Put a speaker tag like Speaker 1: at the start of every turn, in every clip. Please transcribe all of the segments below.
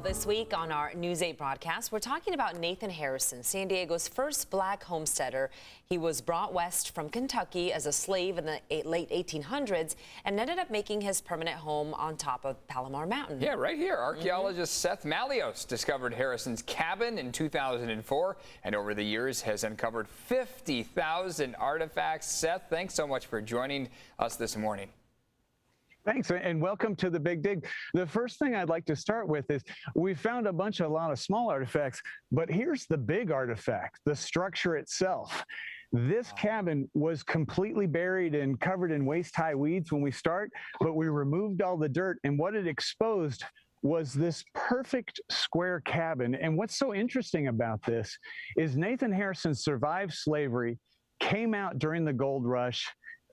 Speaker 1: This week on our News 8 broadcast, we're talking about Nathan Harrison, San Diego's first black homesteader. He was brought west from Kentucky as a slave in the late 1800s and ended up making his permanent home on top of Palomar Mountain.
Speaker 2: Yeah, right here. Archaeologist Seth Mallios discovered Harrison's cabin in 2004 and over the years has uncovered 50,000 artifacts. Seth, thanks so much for joining us this morning.
Speaker 3: Thanks, and welcome to the Big Dig. The first thing I'd like to start with is we found a lot of small artifacts, but here's the big artifact, the structure itself. This cabin was completely buried and covered in waist-high weeds when we start, but we removed all the dirt, and what it exposed was this perfect square cabin. And what's so interesting about this is Nathan Harrison survived slavery, came out during the gold rush,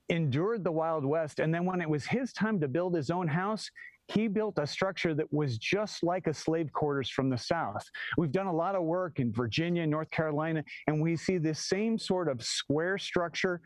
Speaker 3: endured the Wild West, and then when it was his time to build his own house, he built a structure that was just like a slave quarters from the South. We've done a lot of work in Virginia, North Carolina, and we see this same sort of square structure,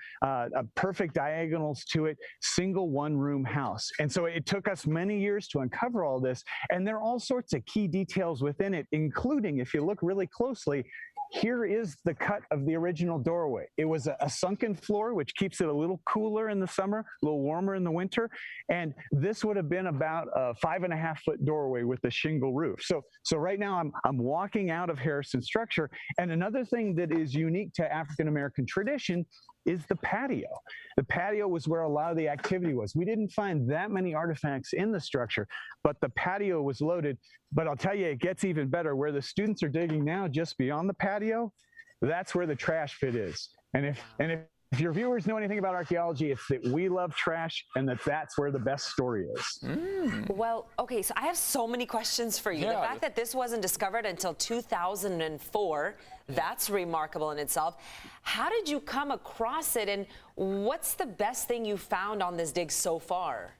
Speaker 3: perfect diagonals to it, single one-room house. And so it took us many years to uncover all this, and there are all sorts of key details within it, including, if you look really closely, here is the cut of the original doorway. It was a sunken floor, which keeps it a little cooler in the summer, a little warmer in the winter. And this would have been about a 5.5-foot doorway with a shingle roof. So right now I'm walking out of Harrison's structure. And another thing that is unique to African-American tradition is the patio. The patio was where a lot of the activity was. We didn't find that many artifacts in the structure, but the patio was loaded. But I'll tell you, it gets even better. Where the students are digging now, just beyond the patio, that's where the trash pit is. And if your viewers know anything about archaeology, it's that we love trash and that's where the best story is.
Speaker 1: Well, okay, so I have so many questions for you.
Speaker 2: Yeah.
Speaker 1: The fact that this wasn't discovered until 2004, that's remarkable in itself. How did you come across it, and what's the best thing you found on this dig so far?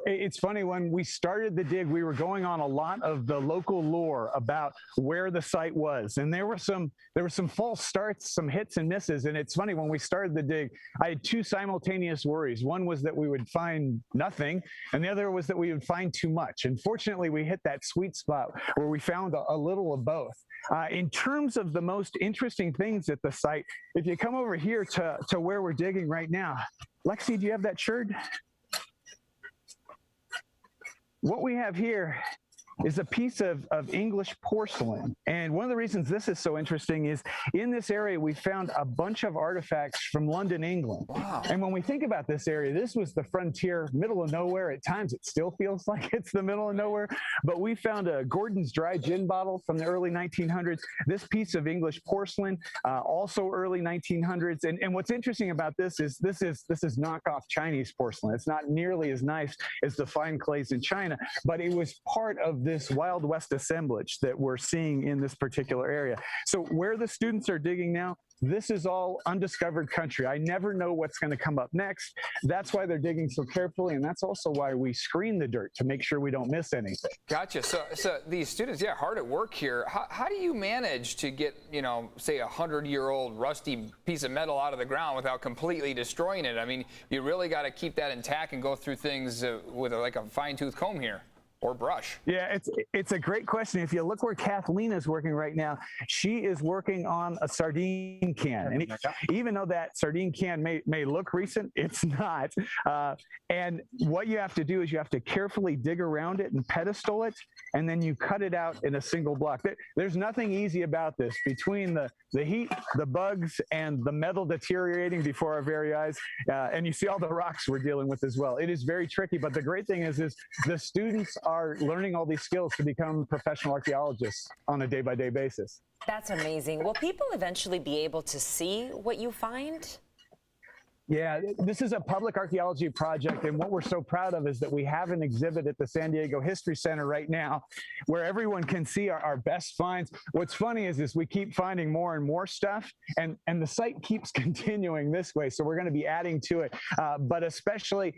Speaker 3: It's funny, when we started the dig, we were going on a lot of the local lore about where the site was. And there were some false starts, some hits and misses. And it's funny, when we started the dig, I had two simultaneous worries. One was that we would find nothing, and the other was that we would find too much. And fortunately, we hit that sweet spot where we found a little of both. In terms of the most interesting things at the site, if you come over here to where we're digging right now, Lexi, do you have that shirt? What we have here is a piece of English porcelain. And one of the reasons this is so interesting is in this area, we found a bunch of artifacts from London, England.
Speaker 2: Wow.
Speaker 3: And when we think about this area, this was the frontier, middle of nowhere. At times, it still feels like it's the middle of nowhere. But we found a Gordon's dry gin bottle from the early 1900s. This piece of English porcelain, also early 1900s. And what's interesting about this is knockoff Chinese porcelain. It's not nearly as nice as the fine clays in China, but it was part of this Wild West assemblage that we're seeing in this particular area. So where the students are digging now, this is all undiscovered country. I never know what's going to come up next. That's why they're digging so carefully, and that's also why we screen the dirt to make sure we don't miss anything.
Speaker 2: Gotcha. So these students, yeah, hard at work here. How do you manage to get, say, 100-year-old rusty piece of metal out of the ground without completely destroying it? I mean, you really got to keep that intact and go through things with like a fine-tooth comb here. Or brush.
Speaker 3: Yeah, it's a great question. If you look where Kathleen is working right now, she is working on a sardine can. And even though that sardine can may look recent, it's not. And what you have to do is you have to carefully dig around it and pedestal it, and then you cut it out in a single block. There's nothing easy about this. Between the heat, the bugs, and the metal deteriorating before our very eyes, and you see all the rocks we're dealing with as well. It is very tricky, but the great thing is the students are learning all these skills to become professional archaeologists on a day-by-day basis.
Speaker 1: That's amazing. Will people eventually be able to see what you find?
Speaker 3: Yeah, this is a public archaeology project, and what we're so proud of is that we have an exhibit at the San Diego History Center right now where everyone can see our best finds. What's funny is we keep finding more and more stuff, and the site keeps continuing this way, so we're going to be adding to it. But especially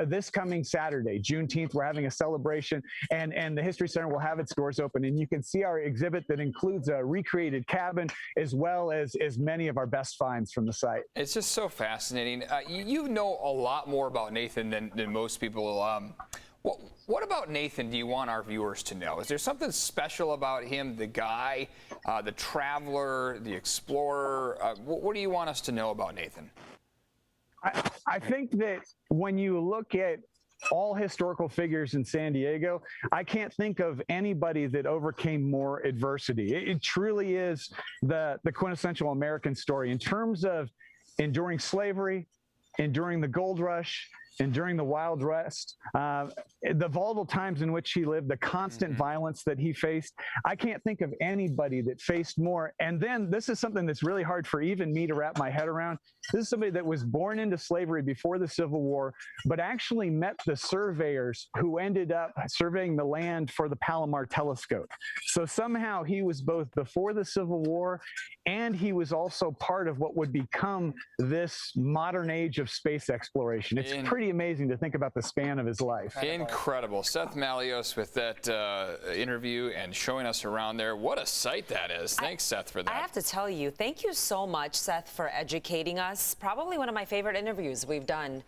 Speaker 3: this coming Saturday, Juneteenth, we're having a celebration, and the History Center will have its doors open, and you can see our exhibit that includes a recreated cabin as well as many of our best finds from the site.
Speaker 2: It's just so fascinating. You know a lot more about Nathan than most people. What about Nathan do you want our viewers to know? Is there something special about him, the guy, the traveler, the explorer? What do you want us to know about Nathan?
Speaker 3: I think that when you look at all historical figures in San Diego, I can't think of anybody that overcame more adversity. It truly is the quintessential American story in terms of enduring slavery, enduring the gold rush, enduring the Wild West, the volatile times in which he lived, the constant violence that he faced. I can't think of anybody that faced more. And then this is something that's really hard for even me to wrap my head around. This is somebody that was born into slavery before the Civil War, but actually met the surveyors who ended up surveying the land for the Palomar telescope. So somehow he was both before the Civil War, and he was also part of what would become this modern age of space exploration. It's pretty amazing to think about the span of his life.
Speaker 2: Incredible. Seth Mallios with that interview and showing us around there. What a sight that is. Thanks, Seth, for that.
Speaker 1: I have to tell you, thank you so much, Seth, for educating us. Probably one of my favorite interviews we've done.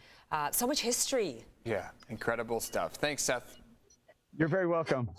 Speaker 1: So much history.
Speaker 2: Yeah, incredible stuff. Thanks, Seth.
Speaker 3: You're very welcome.